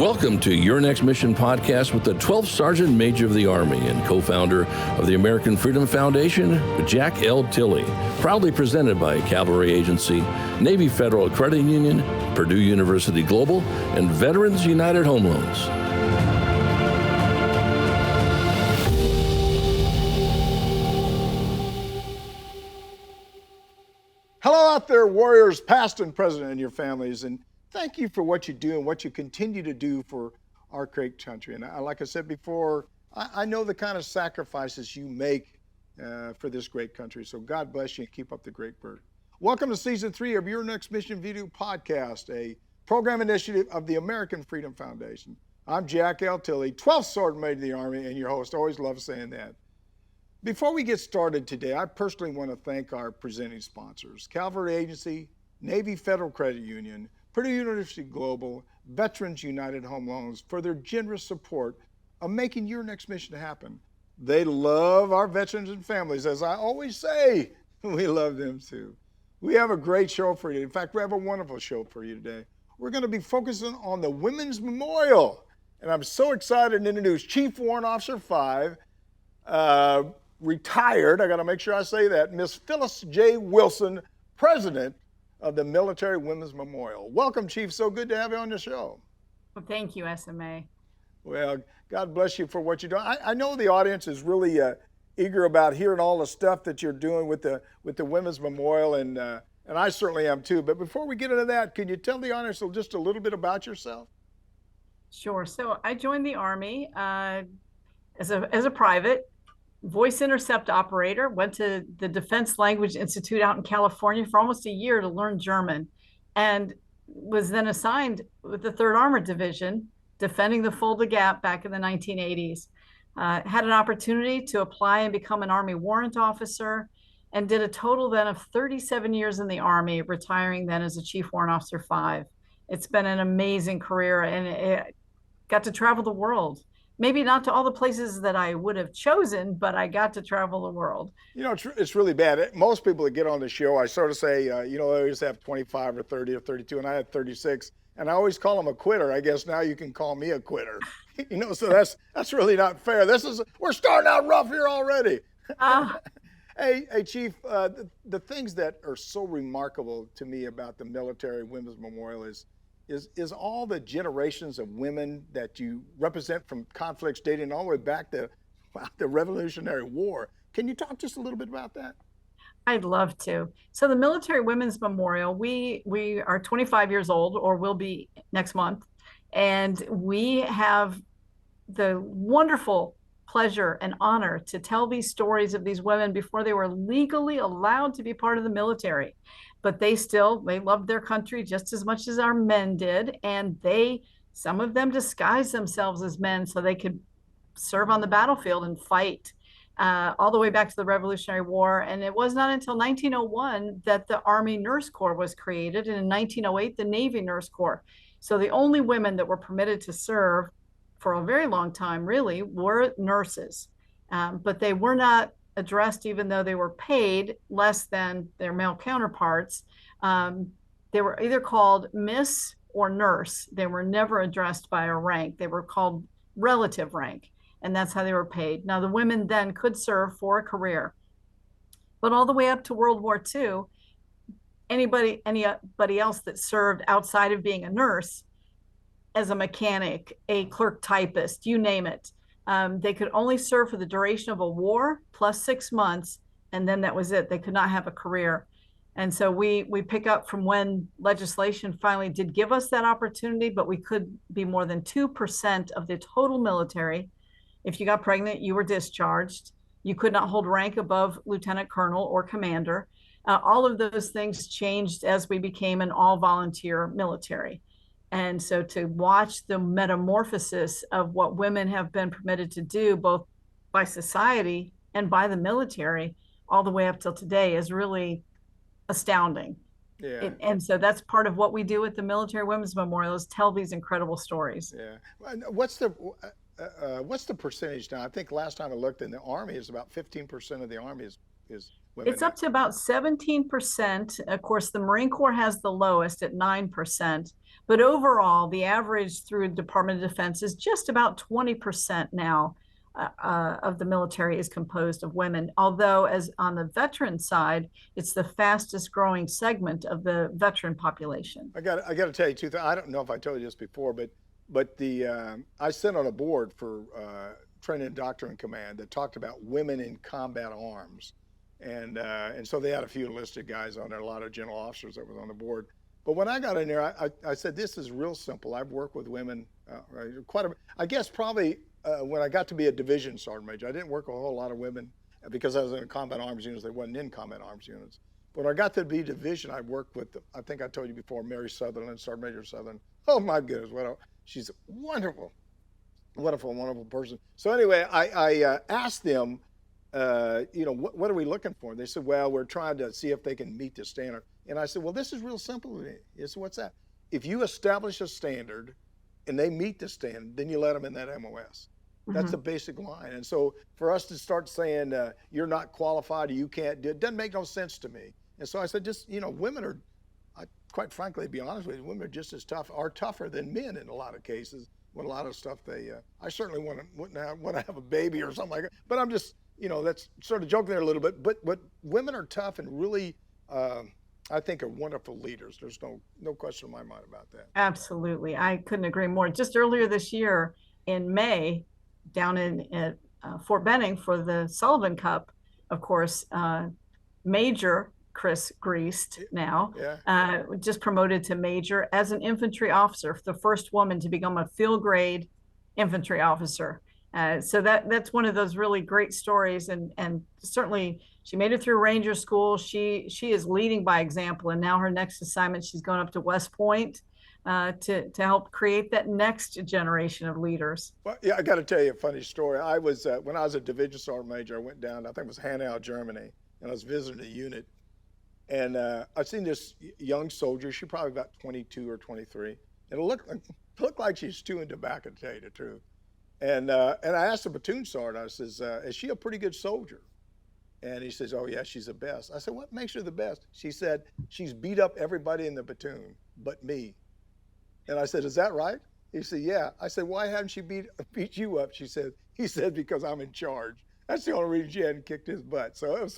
Welcome to Your Next Mission podcast with the 12th Sergeant Major of the Army and co-founder of the American Freedom Foundation, Jack L. Tilley. Proudly presented by Cavalry Agency, Navy Federal Credit Union, Purdue University Global, and Veterans United Home Loans. Hello out there, warriors, past and present, and your families, and thank you for what you do and what you continue to do for our great country. And like I said before, I know the kind of sacrifices you make for this great country. So God bless you and keep up the great work. Welcome to Season 3 of Your Next Mission Video Podcast, a program initiative of the American Freedom Foundation. I'm Jack L. Tilley, 12th Sergeant Major of the Army, and your host. Always love saying that. Before we get started today, I personally want to thank our presenting sponsors, Cavalry Agency, Navy Federal Credit Union, Purdue University Global, Veterans United Home Loans, for their generous support of making your next mission happen. They love our veterans and families. As I always say, we love them too. We have a great show for you. In fact, we have a wonderful show for you today. We're going to be focusing on the Women's Memorial. And I'm so excited to introduce Chief Warrant Officer 5, retired, I got to make sure I say that, Miss Phyllis J. Wilson, President of the Military Women's Memorial. Welcome, Chief. So good to have you on the show. Well, thank you, SMA. Well, God bless you for what you're doing. I know the audience is really eager about hearing all the stuff that you're doing with the Women's Memorial, and I certainly am too. But before we get into that, can you tell the audience just a little bit about yourself? Sure. So I joined the Army as a private. Voice intercept operator, went to the Defense Language Institute out in California for almost a year to learn German, and was then assigned with the 3rd Armored Division, defending the Fulda Gap back in the 1980s. Had an opportunity to apply and become an Army warrant officer, and did a total then of 37 years in the Army, retiring then as a Chief Warrant Officer 5. It's been an amazing career, and it got to travel the world. Maybe not to all the places that I would have chosen, but I got to travel the world. You know, it's really bad. Most people that get on the show, I sort of say, I always have 25 or 30 or 32, and I had 36. And I always call them a quitter. I guess now you can call me a quitter. So that's really not fair. We're starting out rough here already. Hey, Chief, the things that are so remarkable to me about the Military Women's Memorial is all the generations of women that you represent from conflicts dating all the way back to the Revolutionary War. Can you talk just a little bit about that? I'd love to. So the Military Women's Memorial, we are 25 years old, or will be next month, and we have the wonderful pleasure and honor to tell these stories of these women before they were legally allowed to be part of the military. But they loved their country just as much as our men did. And some of them disguised themselves as men so they could serve on the battlefield and fight all the way back to the Revolutionary War. And it was not until 1901 that the Army Nurse Corps was created. And in 1908, the Navy Nurse Corps. So the only women that were permitted to serve for a very long time, really, were nurses. But they were not addressed, even though they were paid less than their male counterparts. They were either called Miss or Nurse. They were never addressed by a rank. They were called relative rank, and that's how they were paid. Now, the women then could serve for a career. But all the way up to World War II, anybody else that served outside of being a nurse, as a mechanic, a clerk typist, you name it, they could only serve for the duration of a war plus 6 months, and then that was it. They could not have a career. And so we pick up from when legislation finally did give us that opportunity, but we could be more than 2% of the total military. If you got pregnant, you were discharged. You could not hold rank above lieutenant colonel or commander. All of those things changed as we became an all-volunteer military. And so to watch the metamorphosis of what women have been permitted to do, both by society and by the military, all the way up till today, is really astounding. Yeah. And so that's part of what we do at the Military Women's Memorial, is tell these incredible stories. Yeah. What's the percentage now? I think last time I looked in the Army, it's about 15% of the Army is women. It's up to about 17%. Of course, the Marine Corps has the lowest at 9%. But overall, the average through the Department of Defense is just about 20% now of the military is composed of women. Although, as on the veteran side, it's the fastest growing segment of the veteran population. I got to tell you two things. I don't know if I told you this before, but I sit on a board for Training and Doctrine Command that talked about women in combat arms, and so they had a few enlisted guys on there, a lot of general officers that was on the board. But when I got in there, I said, this is real simple. I've worked with women I guess probably when I got to be a division sergeant major, I didn't work with a whole lot of women because I was in combat arms units. They wasn't in combat arms units. When I got to be division, I worked with, I think I told you before, Mary Sutherland, Sergeant Major Sutherland. Oh my goodness, she's a wonderful person. So anyway, I asked them, what are we looking for? They said, well, we're trying to see if they can meet the standard. And I said, well, this is real simple. They said, what's that? If you establish a standard and they meet the standard, then you let them in that MOS. That's the basic line. And so for us to start saying you're not qualified or you can't do it, doesn't make no sense to me. And so I said, women are, quite frankly, to be honest with you, women are just as tougher than men in a lot of cases. When a lot of stuff I certainly wouldn't want to have a baby or something like that. But I'm just, that's sort of joking there a little bit. But women are tough and really, I think, are wonderful leaders. There's no question in my mind about that. Absolutely. I couldn't agree more. Just earlier this year in May, down at Fort Benning for the Sullivan Cup, of course, Major Chris Greast now, just promoted to major as an infantry officer, the first woman to become a field grade infantry officer. So that's one of those really great stories, and certainly she made it through Ranger School. She is leading by example, and now her next assignment, she's going up to West Point to help create that next generation of leaders. Well, yeah, I got to tell you a funny story. I was when I was a division sergeant major, I went down, I think it was Hanau, Germany, and I was visiting a unit. And I seen this young soldier. She probably about 22 or 23, and it looked like she's chewing tobacco, to tell you the truth. And I asked the platoon sergeant, I says, is she a pretty good soldier? And he says, oh yeah, she's the best. I said, what makes her the best? She said, she's beat up everybody in the platoon but me. And I said, is that right? He said, yeah. I said, why hadn't she beat you up? He said, because I'm in charge. That's the only reason she hadn't kicked his butt. So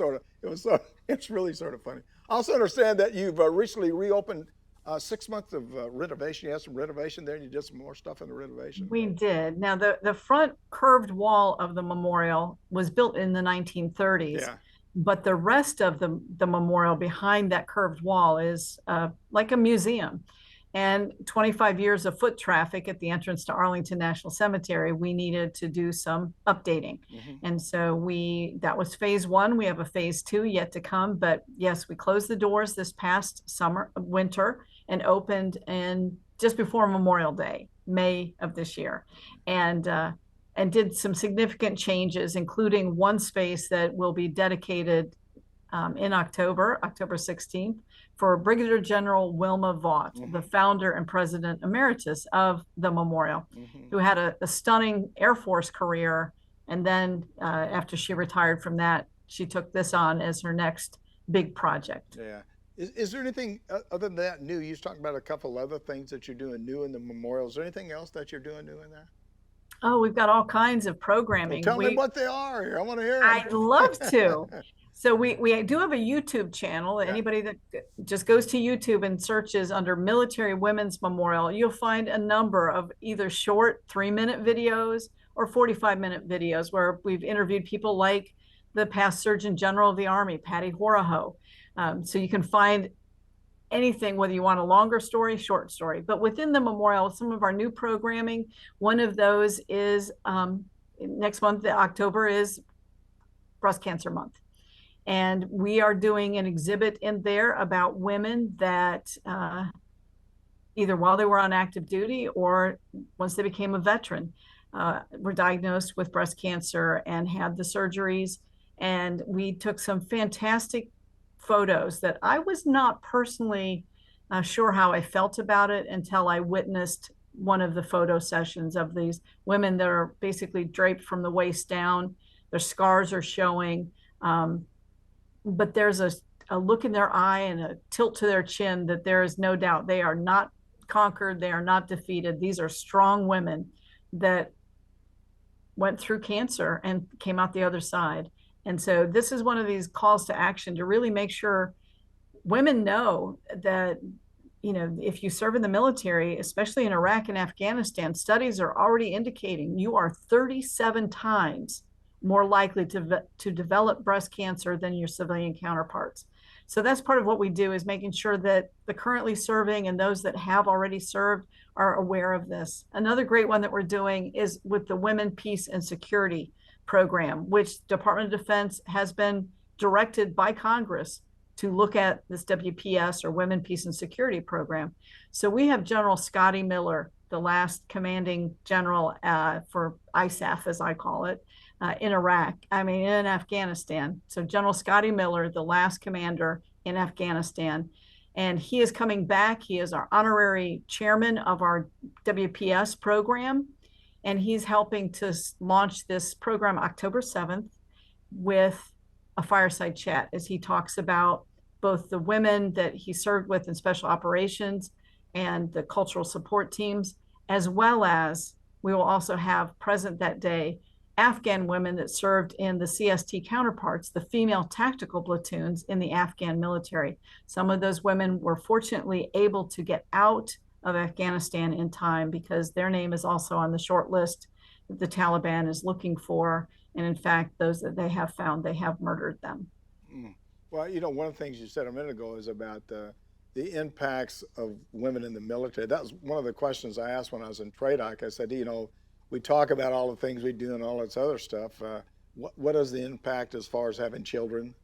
it's really sort of funny. I also understand that you've recently reopened 6 months of renovation. You had some renovation there, and you did some more stuff in the renovation. We did. Now, the front curved wall of the memorial was built in the 1930s. Yeah. But the rest of the memorial behind that curved wall is like a museum. And 25 years of foot traffic at the entrance to Arlington National Cemetery, we needed to do some updating. And so that was phase one. We have a phase two yet to come. But yes, we closed the doors this past winter, and opened just before Memorial Day, May of this year. And did some significant changes, including one space that will be dedicated in October 16th, for Brigadier General Wilma Vaught, the founder and president emeritus of the memorial, who had a stunning Air Force career. And then after she retired from that, she took this on as her next big project. Yeah. Is there anything other than that new? You was talking about a couple other things that you're doing new in the memorial. Is there anything else that you're doing new in there? Oh, we've got all kinds of programming. Well, tell me what they are here. I want to hear them. I'd love to. So we do have a YouTube channel. Yeah. Anybody that just goes to YouTube and searches under Military Women's Memorial, you'll find a number of either short 3-minute videos or 45-minute videos where we've interviewed people like the past Surgeon General of the Army, Patty Horaho. So you can find anything, whether you want a longer story, short story. But within the memorial, some of our new programming, one of those is next month, October, is Breast Cancer Month. And we are doing an exhibit in there about women that either while they were on active duty or once they became a veteran, were diagnosed with breast cancer and had the surgeries. And we took some fantastic photos that I was not personally sure how I felt about it until I witnessed one of the photo sessions of these women that are basically draped from the waist down. Their scars are showing. But there's a look in their eye and a tilt to their chin that there is no doubt they are not conquered. They are not defeated. These are strong women that went through cancer and came out the other side. And so this is one of these calls to action to really make sure women know that, if you serve in the military, especially in Iraq and Afghanistan, studies are already indicating you are 37 times more likely to develop breast cancer than your civilian counterparts. So that's part of what we do, is making sure that the currently serving and those that have already served are aware of this. Another great one that we're doing is with the Women, Peace, and Security program, which Department of Defense has been directed by Congress to look at this WPS, or Women, Peace, and Security program. So we have General Scotty Miller, the last commanding general for ISAF, as I call it, in Afghanistan. So General Scotty Miller, the last commander in Afghanistan, and he is coming back. He is our honorary chairman of our WPS program, and he's helping to launch this program October 7th with a fireside chat, as he talks about both the women that he served with in special operations and the cultural support teams, as well as we will also have present that day Afghan women that served in the CST counterparts, the female tactical platoons in the Afghan military. Some of those women were fortunately able to get out of Afghanistan in time, because their name is also on the short list that the Taliban is looking for. And in fact, those that they have found, they have murdered them. Well, one of the things you said a minute ago is about the impacts of women in the military. That was one of the questions I asked when I was in TRADOC. I said, we talk about all the things we do and all this other stuff. What is the impact as far as having children?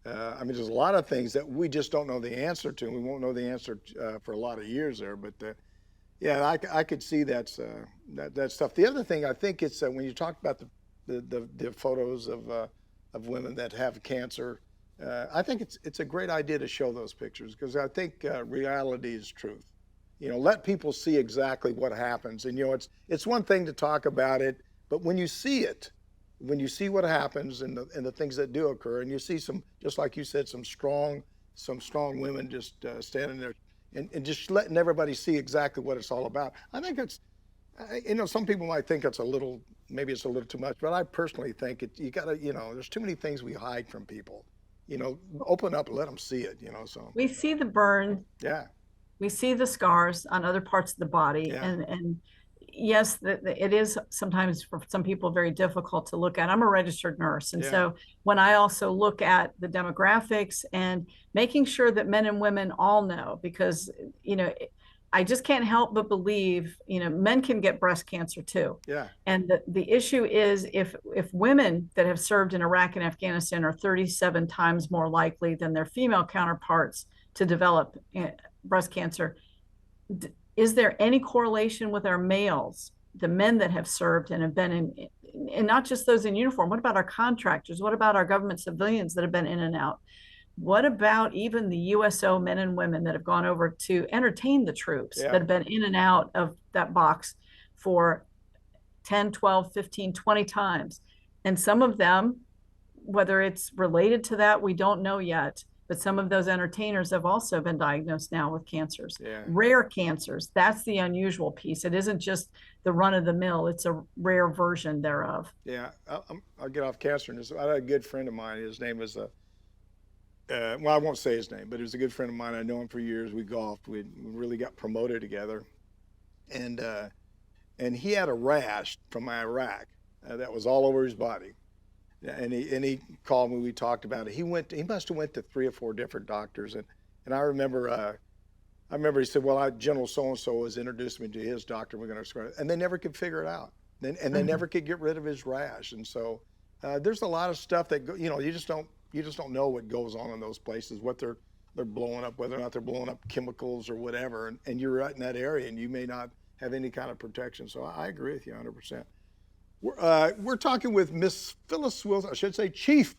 There's a lot of things that we just don't know the answer to. We won't know the answer for a lot of years there. But I could see that stuff. The other thing I think it's when you talk about the photos of women that have cancer, I think it's a great idea to show those pictures, because I think reality is truth. Let people see exactly what happens. And it's one thing to talk about it, but when you see it, when you see what happens and the things that do occur, and you see some, just like you said, some strong women just standing there and just letting everybody see exactly what it's all about. I think it's, some people might think maybe it's a little too much, but I personally think you gotta, there's too many things we hide from people. Open up and let them see it, so. We see the burn. Yeah. We see the scars on other parts of the body. Yeah. And yes, it is sometimes for some people very difficult to look at. I'm a registered nurse. And so when I also look at the demographics and making sure that men and women all know, because, I just can't help but believe, men can get breast cancer too. Yeah. And the issue is if women that have served in Iraq and Afghanistan are 37 times more likely than their female counterparts to develop breast cancer, is there any correlation with our males, the men that have served and have been in, and not just those in uniform? What about our contractors? What about our government civilians that have been in and out? What about even the USO men and women that have gone over to entertain the troops, that have been in and out of that box for 10, 12, 15, 20 times? And some of them, whether it's related to that, we don't know yet. But some of those entertainers have also been diagnosed now with cancers, rare cancers. That's the unusual piece. It isn't just the run of the mill. It's a rare version thereof. Yeah, I'll get off cancer. I had a good friend of mine. His name is well, I won't say his name, but he was a good friend of mine. I know him for years. We golfed. We really got promoted together. And he had a rash from Iraq that was all over his body. And he called me. We talked about it. He must have went to 3 or 4 different doctors. And I remember he said, well, General so-and-so has introduced me to his doctor. We're going to, and they never could figure it out. And they never could get rid of his rash. And so there's a lot of stuff that, you just don't know what goes on in those places, what they're blowing up, whether or not they're blowing up chemicals or whatever. And you're right in that area, and you may not have any kind of protection. So I agree with you 100%. We're talking with Miss Phyllis Wilson, I should say Chief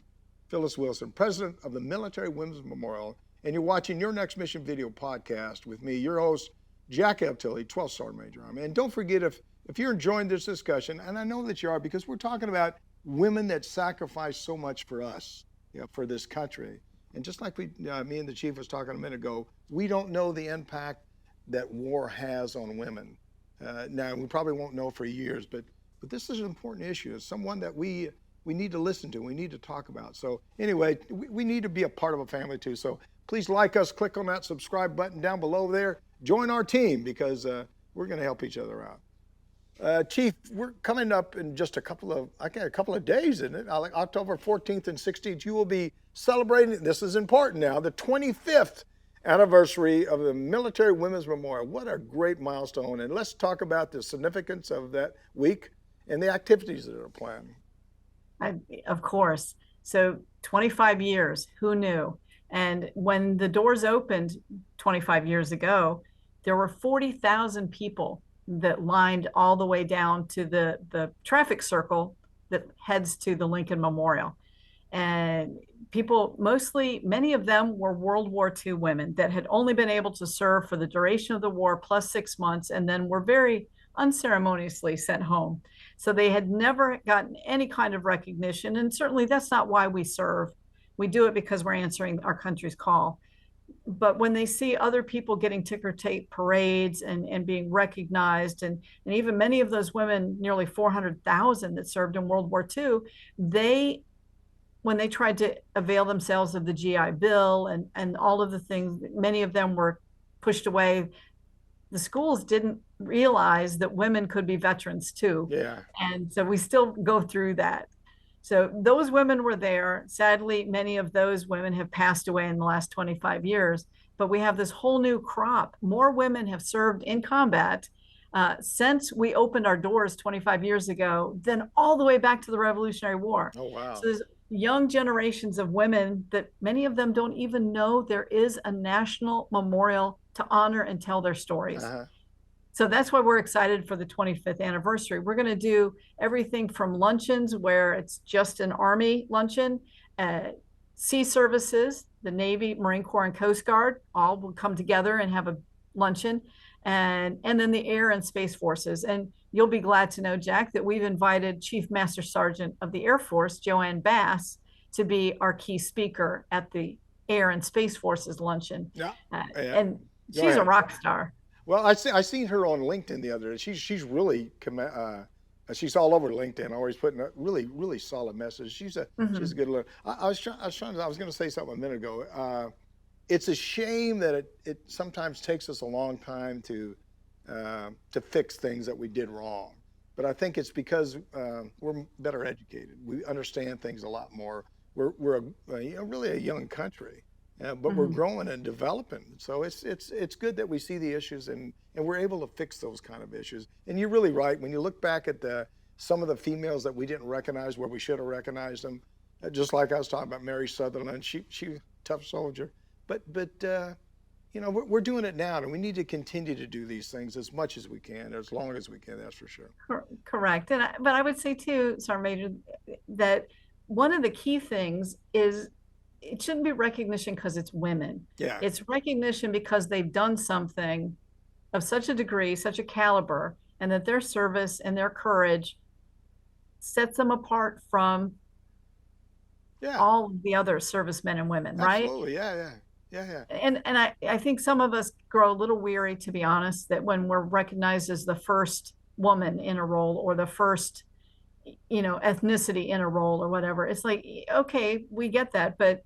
Phyllis Wilson, President of the Military Women's Memorial, and you're watching Your Next Mission Video Podcast with me, your host, Jack L. Tilley, 12th Sergeant Major Army. And don't forget, if you're enjoying this discussion, and I know that you are, because we're talking about women that sacrifice so much for us, for this country. And just like me and the Chief was talking a minute ago, we don't know the impact that war has on women. Now, we probably won't know for years, but this is an important issue. It's someone that we need to listen to, we need to talk about. So anyway, we need to be a part of a family too. So please like us, click on that subscribe button down below there. Join our team because we're going to help each other out. Chief, we're coming up in just a couple of days, isn't it? Like October 14th and 16th, you will be celebrating, this is important now, the 25th anniversary of the Military Women's Memorial. What a great milestone. And let's talk about the significance of that week and the activities that are planned. Of course. So 25 years, who knew? And when the doors opened 25 years ago, there were 40,000 people that lined all the way down to the traffic circle that heads to the Lincoln Memorial. And people, many of them were World War II women that had only been able to serve for the duration of the war plus 6 months, and then were very unceremoniously sent home. So they had never gotten any kind of recognition. And certainly that's not why we serve. We do it because we're answering our country's call. But when they see other people getting ticker tape parades and being recognized, and even many of those women, nearly 400,000 that served in World War II, when they tried to avail themselves of the GI Bill and all of the things, many of them were pushed away. The schools didn't realize that women could be veterans too. Yeah. And so we still go through that. So those women were there. Sadly, many of those women have passed away in the last 25 years, but we have this whole new crop. More women have served in combat since we opened our doors 25 years ago than all the way back to the Revolutionary War. Oh, wow. So there's young generations of women that many of them don't even know there is a national memorial to honor and tell their stories. So that's why we're excited for the 25th anniversary. We're going to do everything from luncheons where it's just an Army luncheon, sea services, the Navy, Marine Corps, and Coast Guard all will come together and have a luncheon, and then the Air and Space Forces. And you'll be glad to know, Jack, that we've invited Chief Master Sergeant of the Air Force, Joanne Bass, to be our key speaker at the Air and Space Forces luncheon. And she's a rock star. Well, I seen her on LinkedIn the other day. She's really she's all over LinkedIn, always putting a really solid message. She's a good learner. I was going to say something a minute ago. It's a shame that it sometimes takes us a long time to fix things that we did wrong. But I think it's because we're better educated. We understand things a lot more. We're really a young country. But we're growing and developing. So it's good that we see the issues and we're able to fix those kind of issues. And you're really right. When you look back at some of the females that we didn't recognize where we should have recognized them, just like I was talking about Mary Sutherland, she was a tough soldier. But we're doing it now, and we need to continue to do these things as much as we can, as long as we can, that's for sure. Correct. But I would say too, Sergeant Major, that one of the key things is it shouldn't be recognition because it's women. Yeah. It's recognition because they've done something of such a degree, such a caliber, and that their service and their courage sets them apart from all of the other servicemen and women, right? Absolutely. Yeah. And I think some of us grow a little weary, to be honest, that when we're recognized as the first woman in a role or the first ethnicity in a role or whatever, it's like, okay, we get that, but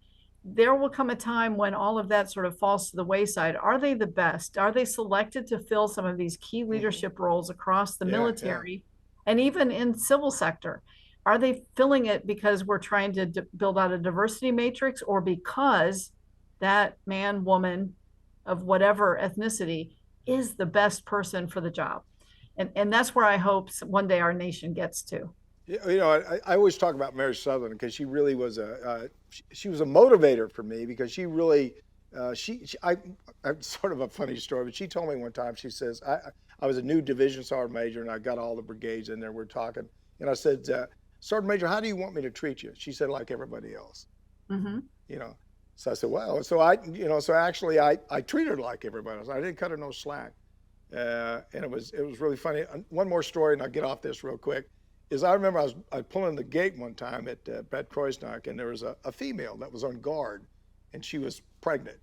there will come a time when all of that sort of falls to the wayside. Are they the best? Are they selected to fill some of these key leadership roles across the military and even in civil sector? Are they filling it because we're trying to build out a diversity matrix, or because that man, woman of whatever ethnicity is the best person for the job? And that's where I hope one day our nation gets to. I always talk about Mary Sutherland because she really was she was a motivator for me, because she really, I sort of a funny story, but she told me one time, she says, I was a new division sergeant major and I got all the brigades in there, we're talking, and I said, Sergeant Major, how do you want me to treat you? She said, like everybody else. So I said, well, so actually I treated her like everybody else. I didn't cut her no slack. And it was really funny. One more story, and I'll get off this real quick, is I remember I was pulling the gate one time at Bad Kreuznach, and there was a female that was on guard, and she was pregnant.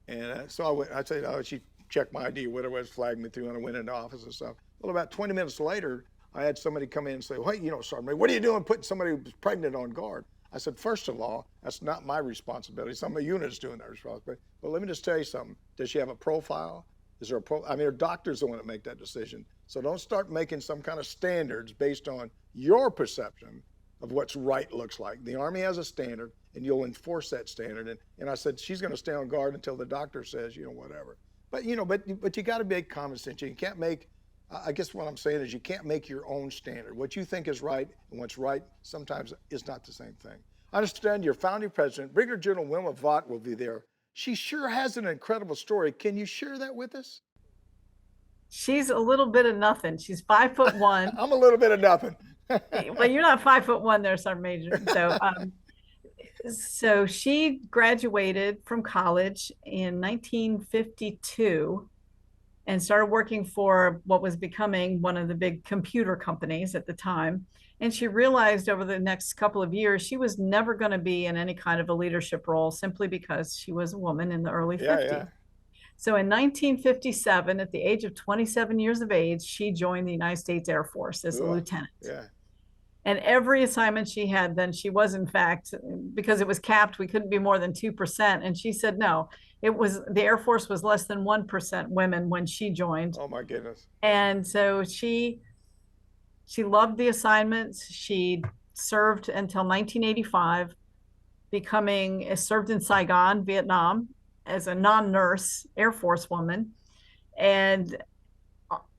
And so I said, oh, she check my ID, whatever it was, flagged me through, and I went into office and stuff. Well, about 20 minutes later, I had somebody come in and say, well, you know, Sergeant, what are you doing putting somebody who's pregnant on guard? I said, first of all, that's not my responsibility. Some of the unit's doing that responsibility. But let me just tell you something. Does she have a profile? Is there I mean, her doctor's the one that make that decision. So don't start making some kind of standards based on your perception of what's right looks like. The Army has a standard, and you'll enforce that standard. And I said, she's going to stay on guard until the doctor says, you know, whatever. But, you know, but you got to make common sense. You can't make, I guess what I'm saying is you can't make your own standard. What you think is right and what's right sometimes is not the same thing. I understand your founding president, Brigadier General Wilma Vaught, will be there. She sure has an incredible story. Can you share that with us? She's a little bit of nothing. She's 5'1". I'm a little bit of nothing. Well, you're not 5'1" there, Sergeant Major. So she graduated from college in 1952 and started working for what was becoming one of the big computer companies at the time. And she realized over the next couple of years, she was never going to be in any kind of a leadership role simply because she was a woman in the early 50s. Yeah. So in 1957, at the age of 27 years of age, she joined the United States Air Force as a lieutenant. Yeah. And every assignment she had then, she was, in fact, because it was capped, we couldn't be more than 2%. And she said, no, the Air Force was less than 1% women when she joined. Oh my goodness. And so she loved the assignments. She served until 1985, served in Saigon, Vietnam, as a non-nurse Air Force woman. And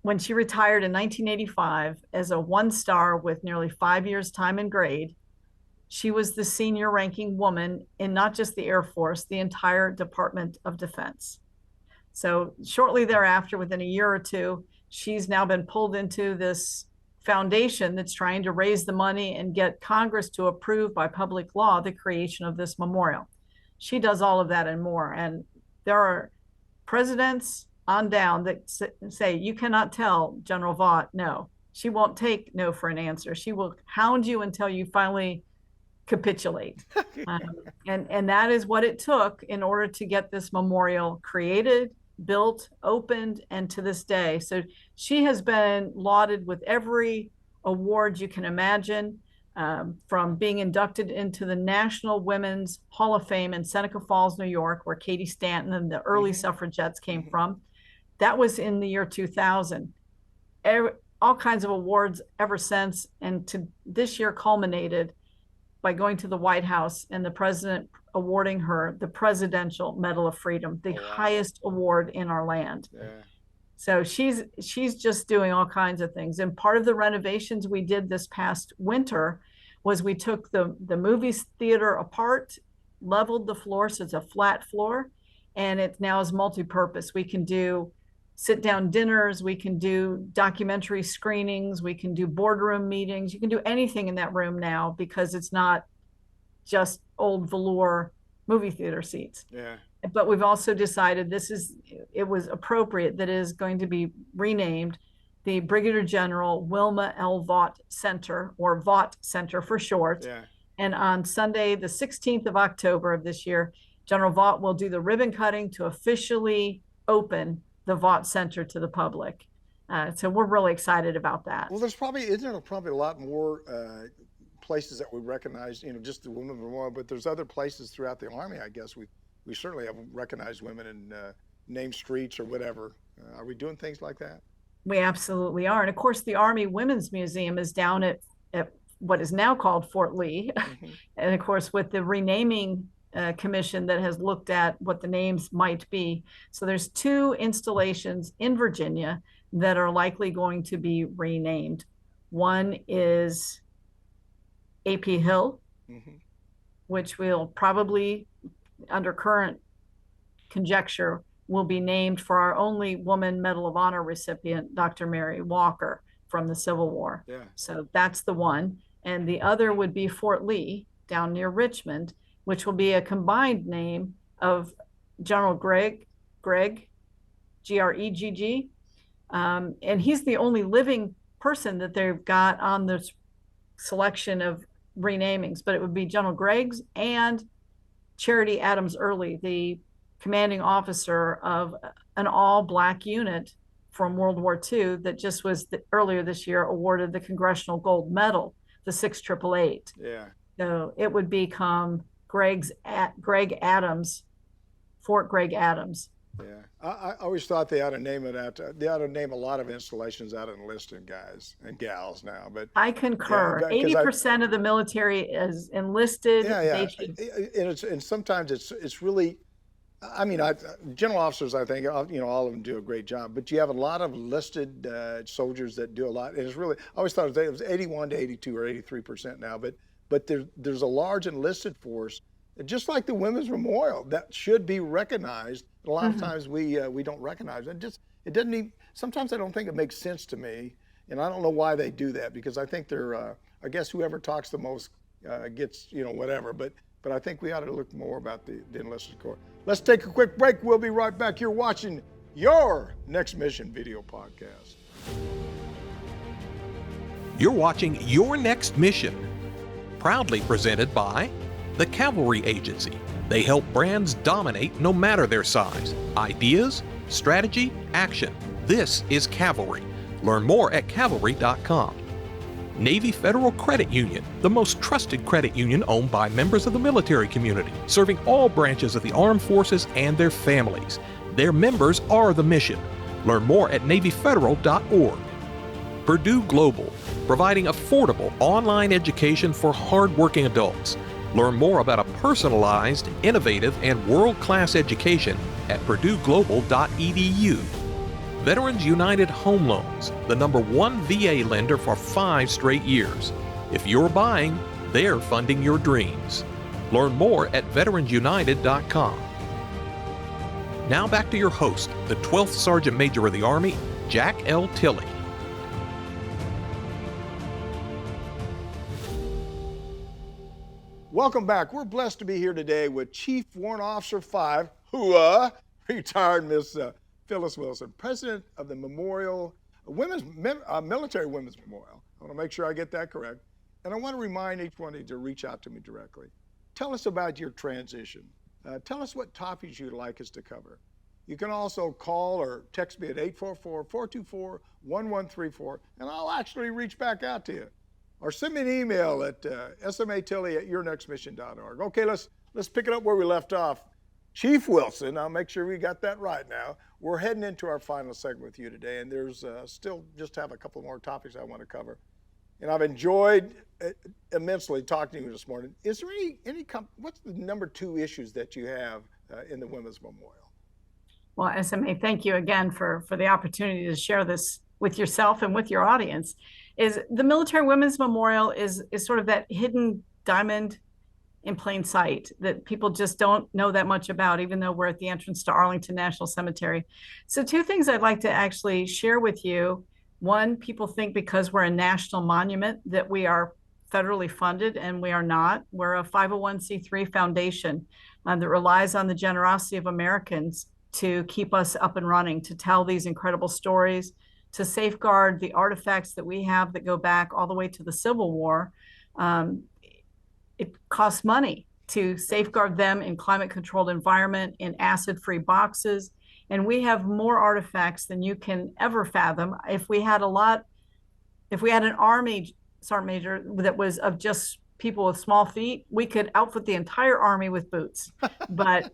when she retired in 1985 as a 1-star with nearly 5 years time and grade, she was the senior ranking woman in not just the Air Force, the entire Department of Defense. So shortly thereafter, within a year or two, she's now been pulled into this foundation that's trying to raise the money and get Congress to approve by public law the creation of this memorial. She does all of that and more. And there are presidents on down that say, you cannot tell General Vaught no. She won't take no for an answer. She will hound you until you finally capitulate. And that is what it took in order to get this memorial created, built, opened, and to this day. So she has been lauded with every award you can imagine, from being inducted into the National Women's Hall of Fame in Seneca Falls, New York, where Katie Stanton and the early suffragettes came from. That was in the year 2000. All kinds of awards ever since, and to this year culminated by going to the White House and the president awarding her the Presidential Medal of Freedom, the highest award in our land. Yeah. So she's just doing all kinds of things. And part of the renovations we did this past winter was we took the movie theater apart, leveled the floor so it's a flat floor, and it now is multi-purpose. We can do sit-down dinners, we can do documentary screenings, we can do boardroom meetings. You can do anything in that room now because it's not just old velour movie theater seats. Yeah. But we've also decided it was appropriate that it is going to be renamed the Brigadier General Wilma L. Vaught Center, or Vaught Center for short. Yeah. And on Sunday, the 16th of October of this year, General Vaught will do the ribbon cutting to officially open the Vaught Center to the public. So we're really excited about that. Well, isn't there probably a lot more places that we recognize, just the Women Memorial, but there's other places throughout the Army, I guess. We certainly have recognized women in named streets or whatever. Are we doing things like that? We absolutely are. And of course, the Army Women's Museum is down at what is now called Fort Lee. And of course, with the renaming commission that has looked at what the names might be. So there's 2 installations in Virginia that are likely going to be renamed. One is AP Hill, which will probably, under current conjecture, will be named for our only woman Medal of Honor recipient, Dr. Mary Walker, from the Civil War. Yeah. So that's the one. And the other would be Fort Lee, down near Richmond, which will be a combined name of General Gregg, Gregg, and he's the only living person that they've got on this selection of renamings, but it would be General Gregg's and Charity Adams Early, the commanding officer of an all-Black unit from World War II that just was earlier this year awarded the Congressional Gold Medal, the 6888. Yeah. So it would become Greg Adams, Fort Greg Adams. Yeah, I always thought they ought to name it after. They ought to name a lot of installations out of enlisted guys and gals now. But I concur. 80% of the military is enlisted. Yeah. And sometimes it's really. I mean, general officers, I think, all of them do a great job. But you have a lot of enlisted soldiers that do a lot. And it's really, I always thought it was 81 to 82 or 83% now. But there's a large enlisted force, just like the Women's Memorial, that should be recognized. A lot of times we don't recognize it. It doesn't even, sometimes I don't think it makes sense to me, and I don't know why they do that, because I think they're, I guess whoever talks the most gets, whatever. But I think we ought to look more about the enlisted corps. Let's take a quick break. We'll be right back. You're watching Your Next Mission video podcast. You're watching Your Next Mission, proudly presented by the Cavalry Agency. They help brands dominate no matter their size. Ideas, strategy, action. This is Cavalry. Learn more at cavalry.com. Navy Federal Credit Union, the most trusted credit union owned by members of the military community, serving all branches of the armed forces and their families. Their members are the mission. Learn more at NavyFederal.org. Purdue Global, providing affordable online education for hardworking adults. Learn more about a personalized, innovative, and world-class education at PurdueGlobal.edu. Veterans United Home Loans, the #1 VA lender for 5 straight years. If you're buying, they're funding your dreams. Learn more at VeteransUnited.com. Now back to your host, the 12th Sergeant Major of the Army, Jack L. Tilley. Welcome back. We're blessed to be here today with Chief Warrant Officer 5, retired Miss Phyllis Wilson, President of the Military Women's Memorial. I want to make sure I get that correct. And I want to remind each one of you to reach out to me directly. Tell us about your transition. Tell us what topics you'd like us to cover. You can also call or text me at 844-424-1134, and I'll actually reach back out to you. Or send me an email at smatilley@yournextmission.org. Okay, let's pick it up where we left off. Chief Wilson, I'll make sure we got that right now. We're heading into our final segment with you today, and there's still just have a couple more topics I want to cover. And I've enjoyed immensely talking to you this morning. Is there what's the #2 issues that you have in the Women's Memorial? Well, SMA, thank you again for the opportunity to share this with yourself and with your audience. Is the Military Women's Memorial is sort of that hidden diamond in plain sight that people just don't know that much about, even though we're at the entrance to Arlington National Cemetery. So 2 things I'd like to actually share with you. One, people think because we're a national monument that we are federally funded, and we are not. We're a 501c3 foundation that relies on the generosity of Americans to keep us up and running, to tell these incredible stories, to safeguard the artifacts that we have that go back all the way to the Civil War. It costs money to safeguard them in climate-controlled environment, in acid-free boxes, and we have more artifacts than you can ever fathom. If we had an Army Sergeant Major that was of just people with small feet, we could outfit the entire Army with boots. But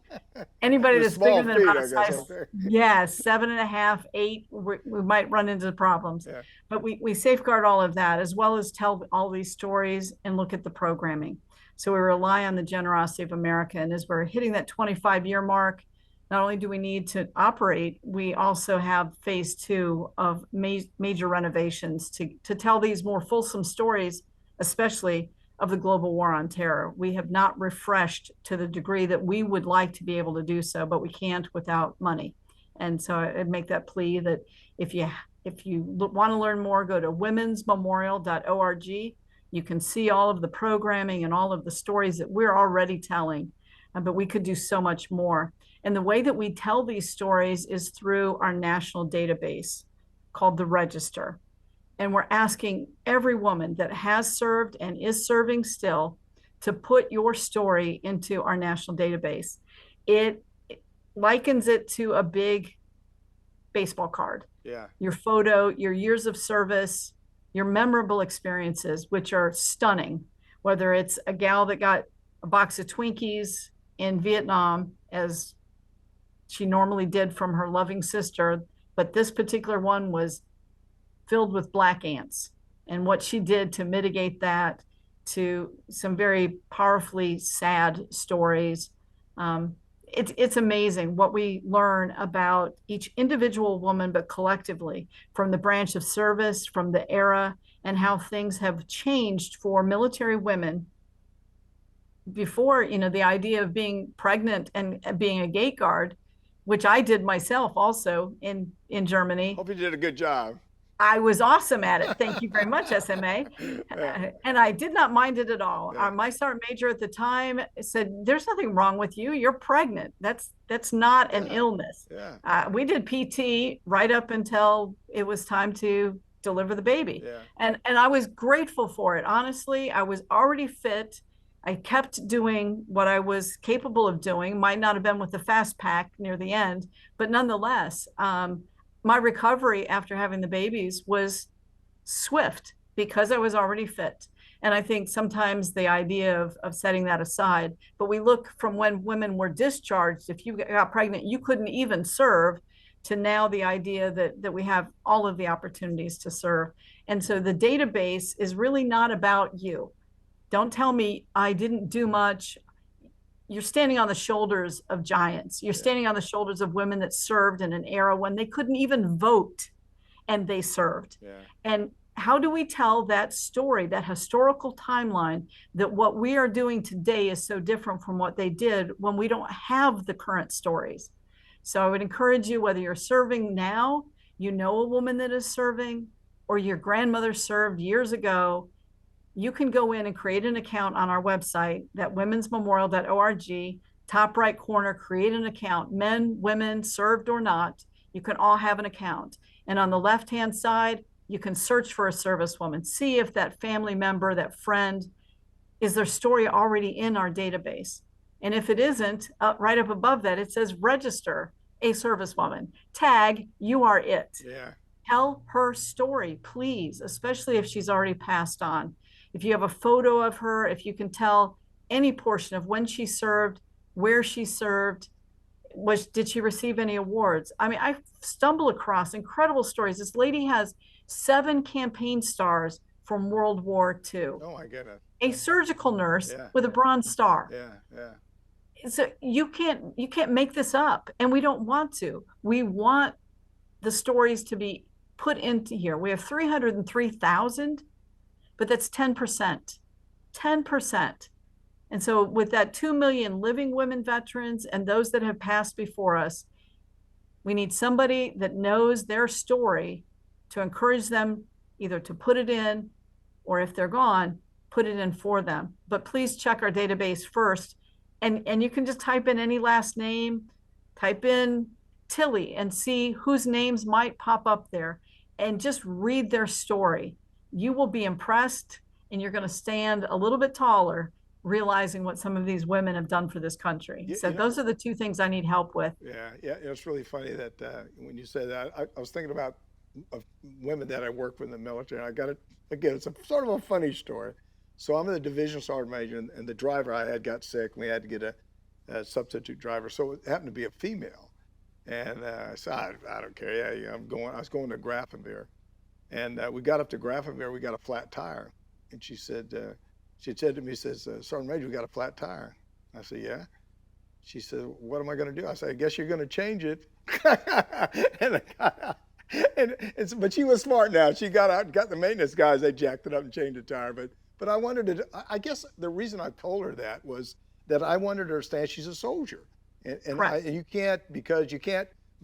anybody that's bigger than about a size, 7.5, 8, we might run into problems. Yeah. But we safeguard all of that, as well as tell all these stories and look at the programming. So we rely on the generosity of America. And as we're hitting that 25-year mark, not only do we need to operate, we also have phase 2 of major renovations to tell these more fulsome stories, especially of the global war on terror. We have not refreshed to the degree that we would like to be able to do so, but we can't without money. And so I'd make that plea that if you want to learn more, go to womensmemorial.org. You can see all of the programming and all of the stories that we're already telling, but we could do so much more. And the way that we tell these stories is through our national database called the Register. And we're asking every woman that has served and is serving still to put your story into our national database. likens it to a big baseball card. Yeah. Your photo, your years of service, your memorable experiences, which are stunning, whether it's a gal that got a box of Twinkies in Vietnam, as she normally did from her loving sister, but this particular one was filled with black ants, and what she did to mitigate that, to some very powerfully sad stories. It's amazing what we learn about each individual woman, but collectively from the branch of service, from the era, and how things have changed for military women. Before, the idea of being pregnant and being a gate guard, which I did myself also in Germany. Hope you did a good job. I was awesome at it. Thank you very much, SMA. Yeah. And I did not mind it at all. Yeah. My sergeant major at the time said, "There's nothing wrong with you. You're pregnant. That's not an illness." Yeah. We did PT right up until it was time to deliver the baby. Yeah. And I was grateful for it. Honestly, I was already fit. I kept doing what I was capable of doing. Might not have been with the fast pack near the end, but nonetheless, my recovery after having the babies was swift because I was already fit. And I think sometimes the idea of setting that aside, but we look from when women were discharged, if you got pregnant, you couldn't even serve, to now the idea that we have all of the opportunities to serve. And so the database is really not about you. Don't tell me I didn't do much. You're standing on the shoulders of giants. You're standing on the shoulders of women that served in an era when they couldn't even vote, and they served. Yeah. And how do we tell that story, that historical timeline, that what we are doing today is so different from what they did when we don't have the current stories? So I would encourage you, whether you're serving now, a woman that is serving, or your grandmother served years ago, you can go in and create an account on our website, that womensmemorial.org, top right corner, create an account. Men, women, served or not, you can all have an account. And on the left-hand side, you can search for a servicewoman, see if that family member, that friend, is their story already in our database. And if it isn't, right up above that, it says register a servicewoman. Tag, you are it. Yeah. Tell her story, please, especially if she's already passed on. If you have a photo of her, if you can tell any portion of when she served, where she served, did she receive any awards? I mean, I stumble across incredible stories. This lady has 7 campaign stars from World War II. Oh my goodness. A surgical nurse Yeah. with a Bronze Star. Yeah. Yeah. So you can't make this up, and we don't want to. We want the stories to be put into here. We have 303,000, but that's 10%. 10%. And so with that 2 million living women veterans and those that have passed before us, we need somebody that knows their story to encourage them either to put it in, or if they're gone, put it in for them. But please check our database first. And you can just type in any last name, type in Tilley, and see whose names might pop up there, and just read their story. You will be impressed, and you're going to stand a little bit taller, realizing what some of these women have done for this country. So those are the 2 things I need help with. Yeah. It's really funny that when you say that, I was thinking about women that I worked with in the military. I got it again. It's a sort of a funny story. So I'm in the division sergeant major, and the driver I had got sick, and we had to get a substitute driver. So it happened to be a female, and I said, I don't care. Yeah, I was going to Grafenwehr, and we got up to Grafenwehr. We got a flat tire, and she said to me, Sergeant Major, we got a flat tire. I said, yeah. She said, what am I going to do? I said, I guess you're going to change it. But she was smart now. She got out, got the maintenance guys. They jacked it up and changed the tire. But I wanted to. I guess the reason I told her that was that I wanted her to understand she's a soldier, and you can't be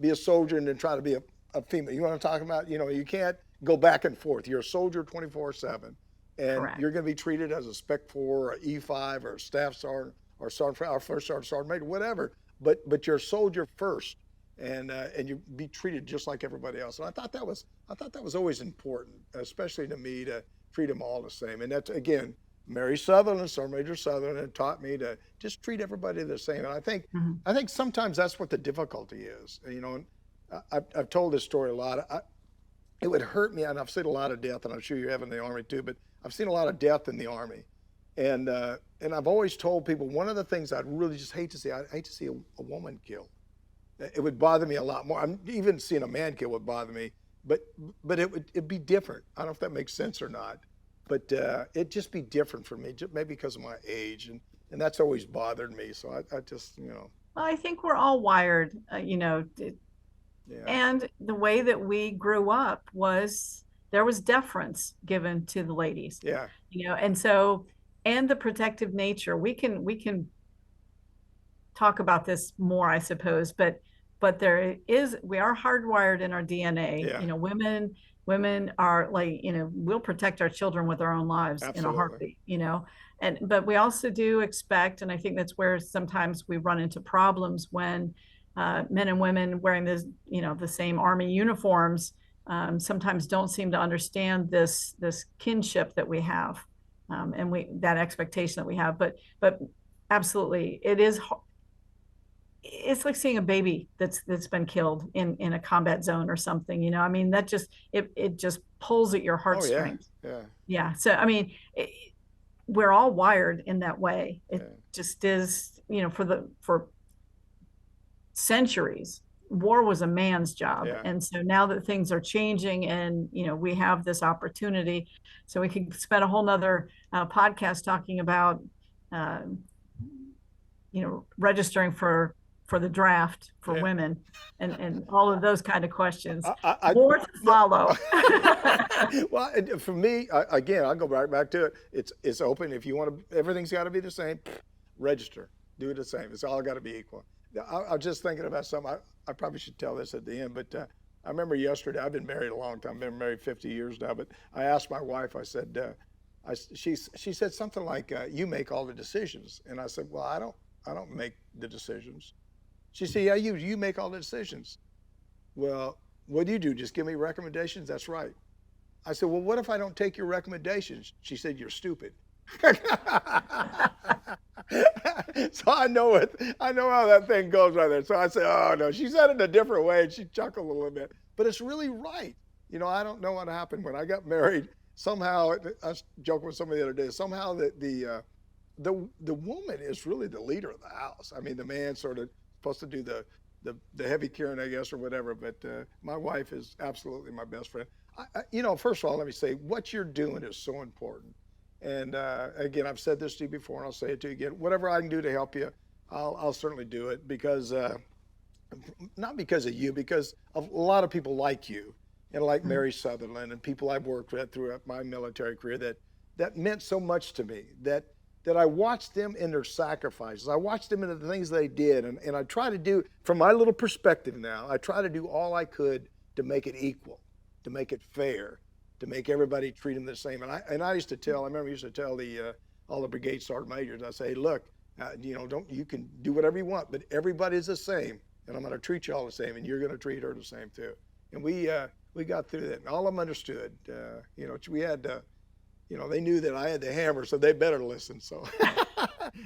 a soldier and then try to be a female. You know what I'm talking about? You can't go back and forth. You're a soldier 24/7, and Correct. You're going to be treated as a Spec 4 or E5 or a staff sergeant or sergeant, or first sergeant major, whatever. But you're a soldier first, and you be treated just like everybody else. And I thought that was always important, especially to me, to treat them all the same. And that's, again, Mary Sutherland, Sergeant Major Sutherland, had taught me to just treat everybody the same. And I think sometimes that's what the difficulty is. You know, and I've told this story a lot. It would hurt me, and I've seen a lot of death, and I'm sure you have in the Army too, but I've seen a lot of death in the Army. And I've always told people, one of the things I'd really just hate to see, I'd hate to see a woman killed. It would bother me a lot more. Even seeing a man killed would bother me, but it'd be different. I don't know if that makes sense or not, but it'd just be different for me, just maybe because of my age, and that's always bothered me. So I just, you know. Well, I think we're all wired, you know, Yeah. and the way that we grew up was there was deference given to the ladies. Yeah. You know, and so, and the protective nature, we can talk about this more, I suppose, but we are hardwired in our DNA. Yeah. You know, women are like, you know, we'll protect our children with our own lives. Absolutely. In a heartbeat, you know, but we also do expect, and I think that's where sometimes we run into problems when men and women wearing the same Army uniforms sometimes don't seem to understand this kinship that we have, and that expectation that we have. But absolutely, it's like seeing a baby that's been killed in a combat zone or something. You know, I mean, that just it just pulls at your heartstrings. Oh, yeah. Yeah. So I mean, we're all wired in that way. It just is. You know, for centuries, war was a man's job. Yeah. And so now that things are changing, and you know, we have this opportunity, so we could spend a whole nother podcast talking about you know, registering for the draft for women, and all of those kind of questions. More to follow. Well, for me, again, I'll go right back to it. It's open. If you want to, everything's got to be the same. Register. Do it the same. It's all got to be equal. I was just thinking about something. I probably should tell this at the end, but I remember yesterday. I've been married a long time. I've been married 50 years now. But I asked my wife. I said, she said something like, "You make all the decisions." And I said, "Well, I don't make the decisions." She said, "Yeah, you make all the decisions." "Well, what do you do? Just give me recommendations?" "That's right." I said, "Well, what if I don't take your recommendations?" She said, "You're stupid." So I know how that thing goes right there. So I said, "Oh no," she said it in a different way, and she chuckled a little bit. But it's really right. You know, I don't know what happened when I got married. Somehow, I was joking with somebody the other day. Somehow the woman is really the leader of the house. I mean, the man sort of supposed to do the heavy carrying, I guess, or whatever. But my wife is absolutely my best friend. You know, first of all, let me say, what you're doing is so important. And again, I've said this to you before, and I'll say it to you again. Whatever I can do to help you, I'll certainly do it, because not because of you, because of a lot of people like you, and like Mary Sutherland, and people I've worked with throughout my military career that meant so much to me, that I watched them in their sacrifices. I watched them in the things they did, and I try to do, from my little perspective now, I try to do all I could to make it equal, to make it fair, to make everybody treat them the same. And I remember I used to tell all the brigade sergeant majors, I say, "Look, you know, you can do whatever you want, but everybody's the same, and I'm going to treat you all the same, and you're going to treat her the same too." And we got through that, and all of them understood. You know, we had, you know, they knew that I had the hammer, so they better listen. So,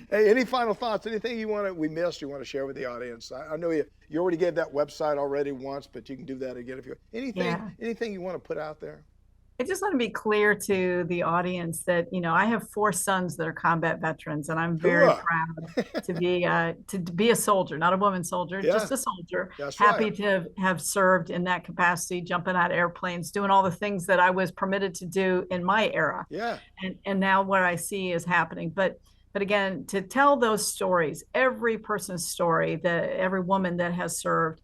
hey, any final thoughts? Anything we missed you want to share with the audience? I know you already gave that website already once, but you can do that again if you anything you want to put out there. I just want to be clear to the audience that, you know, I have 4 sons that are combat veterans, and I'm very proud to be a soldier, not a woman soldier, just a soldier. That's happy right. to have served in that capacity, jumping out of airplanes, doing all the things that I was permitted to do in my era. Yeah. And now what I see is happening. But again, to tell those stories, every person's story, every woman that has served,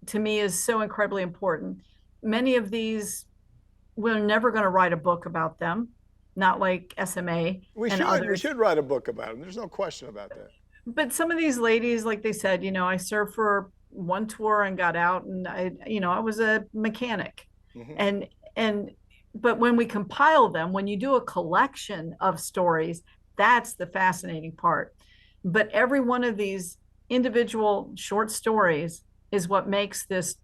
to me is so incredibly important. Many of these, we're never going to write a book about them, not like SMA and others. We should write a book about them. There's no question about that. But some of these ladies, like they said, you know, I served for one tour and got out, and I was a mechanic. But when we compile them, when you do a collection of stories, that's the fascinating part. But every one of these individual short stories is what makes this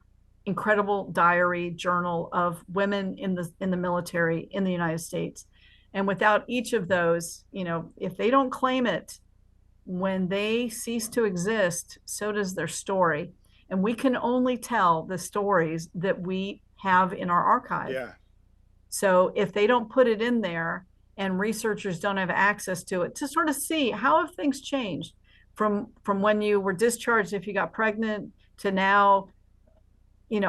incredible diary journal of women in the military in the United States. And without each of those, if they don't claim it, when they cease to exist, so does their story. And we can only tell the stories that we have in our archive. Yeah. So if they don't put it in there and researchers don't have access to it to sort of see how have things changed from when you were discharged, if you got pregnant, to now,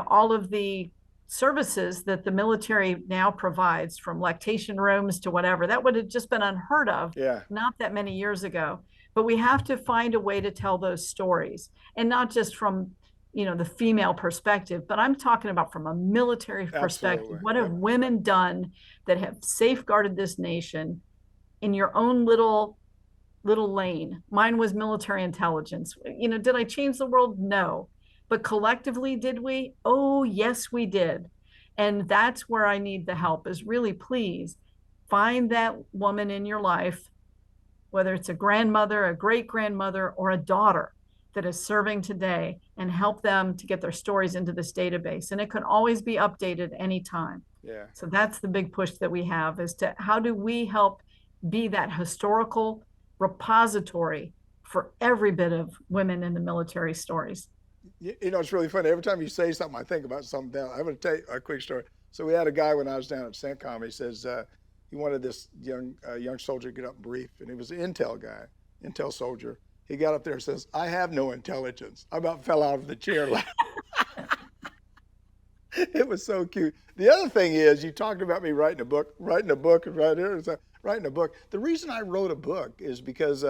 all of the services that the military now provides, from lactation rooms to whatever, that would have just been unheard of not that many years ago. But we have to find a way to tell those stories, and not just from the female perspective, but I'm talking about from a military perspective. Absolutely. What have women done that have safeguarded this nation in your own little lane? Mine was military intelligence. Did I change the world? No. But collectively, did we? Oh, yes, we did. And that's where I need the help, is really, please find that woman in your life, whether it's a grandmother, a great grandmother, or a daughter that is serving today, and help them to get their stories into this database. And it can always be updated anytime. Yeah. So that's the big push that we have, is to how do we help be that historical repository for every bit of women in the military stories. It's really funny. Every time you say something, I think about something else. I'm going to tell you a quick story. So we had a guy when I was down at CENTCOM. He says he wanted this young soldier to get up and brief, and he was an intel guy, intel soldier. He got up there and says, "I have no intelligence." I about fell out of the chair laughing. It was so cute. The other thing is, you talked about me writing a book right here. Writing a book. The reason I wrote a book is because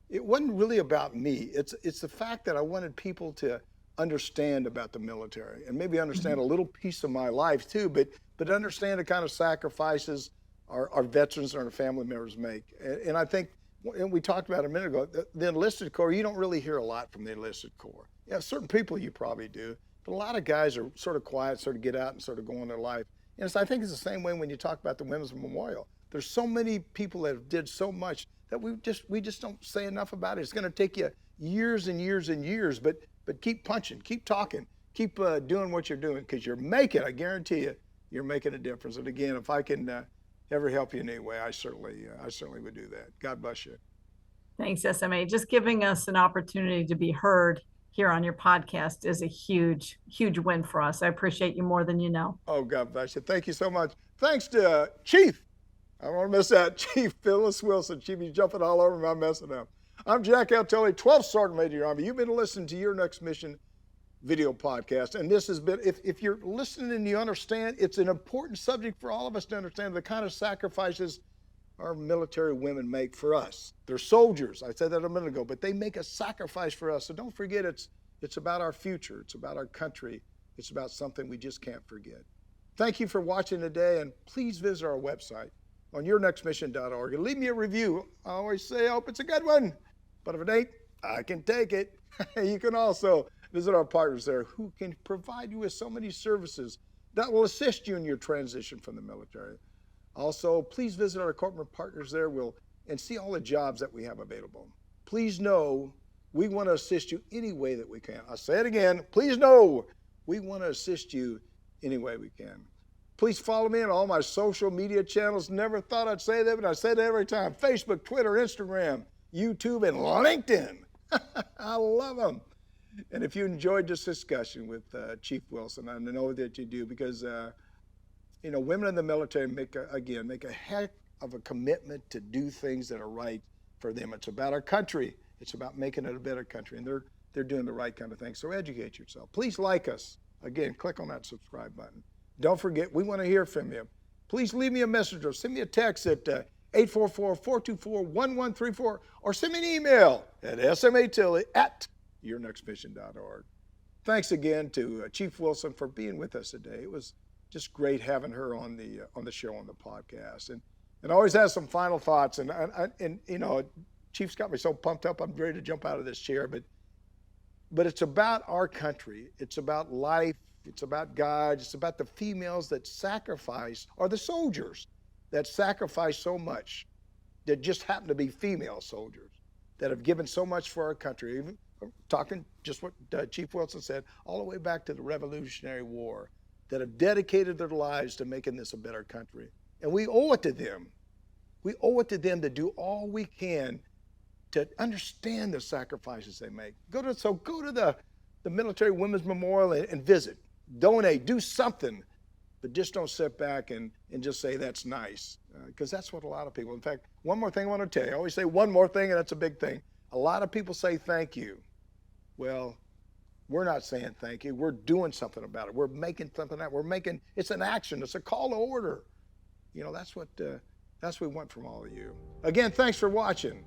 it wasn't really about me. It's the fact that I wanted people to understand about the military, and maybe understand a little piece of my life too, but understand the kind of sacrifices our veterans and our family members make. And I think, and we talked about it a minute ago, the enlisted corps, you don't really hear a lot from the enlisted corps. Yeah, certain people you probably do, but a lot of guys are sort of quiet, sort of get out and sort of go on their life. And I think it's the same way when you talk about the Women's Memorial. There's so many people that did so much that we just don't say enough about it. It's going to take you years and years and years, but keep punching, keep talking, keep doing what you're doing, because you're making, I guarantee you, you're making a difference. And again, if I can ever help you in any way, I certainly would do that. God bless you. Thanks, SMA. Just giving us an opportunity to be heard here on your podcast is a huge, huge win for us. I appreciate you more than you know. Oh, God bless you. Thank you so much. Thanks to Chief. I don't want to miss that. Chief Phyllis Wilson. Chief, you jumping all over me. I'm messing up. I'm Jack L. Tilley, 12th Sergeant Major of the Army. You've been listening to Your Next Mission video podcast. And this has been, if you're listening and you understand, it's an important subject for all of us to understand the kind of sacrifices our military women make for us. They're soldiers. I said that a minute ago, but they make a sacrifice for us. So don't forget, it's about our future. It's about our country. It's about something we just can't forget. Thank you for watching today, and please visit our website on yournextmission.org and leave me a review. I always say, I hope it's a good one, but if it ain't, I can take it. You can also visit our partners there who can provide you with so many services that will assist you in your transition from the military. Also, please visit our corporate partners there and see all the jobs that we have available. Please know we want to assist you any way that we can. I'll say it again. Please know we want to assist you any way we can. Please follow me on all my social media channels. Never thought I'd say that, but I say that every time. Facebook, Twitter, Instagram, YouTube, and LinkedIn. I love them. And if you enjoyed this discussion with Chief Wilson, I know that you do, because women in the military make a heck of a commitment to do things that are right for them. It's about our country. It's about making it a better country, and they're doing the right kind of thing. So educate yourself. Please like us. Again, click on that subscribe button. Don't forget, we want to hear from you. Please leave me a message or send me a text at 844-424-1134, or send me an email at smatilley@yournextmission.org. Thanks again to Chief Wilson for being with us today. It was just great having her on the show, on the podcast, and always has some final thoughts. And Chief's got me so pumped up, I'm ready to jump out of this chair. But it's about our country. It's about life. It's about God. It's about the females that sacrifice, or the soldiers that sacrifice so much, that just happen to be female soldiers that have given so much for our country. Even talking just what Chief Wilson said, all the way back to the Revolutionary War, that have dedicated their lives to making this a better country. And we owe it to them We owe it to them to do all we can to understand the sacrifices they make. Go to the Military Women's Memorial and visit, donate, do something, but just don't sit back and just say that's nice, because that's what a lot of people, in fact, one more thing I want to tell you. I always say one more thing, and that's a big thing. A lot of people say thank you. Well, we're not saying thank you. We're doing something about it. We're making something out. It's an action. It's a call to order. You know, that's what we want from all of you. Again, thanks for watching.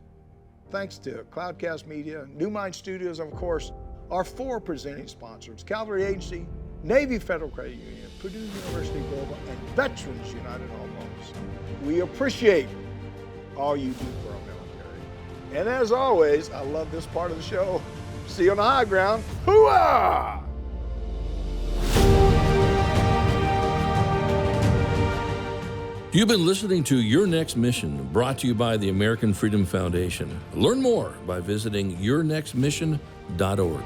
Thanks to Cloudcast Media, New Mind Studios, and of course, our 4 presenting sponsors, Cavalry Agency, Navy Federal Credit Union, Purdue University Global, and Veterans United Home Loans. We appreciate all you do for our military. And as always, I love this part of the show. See you on the high ground. Hooah! You've been listening to Your Next Mission, brought to you by the American Freedom Foundation. Learn more by visiting yournextmission.org.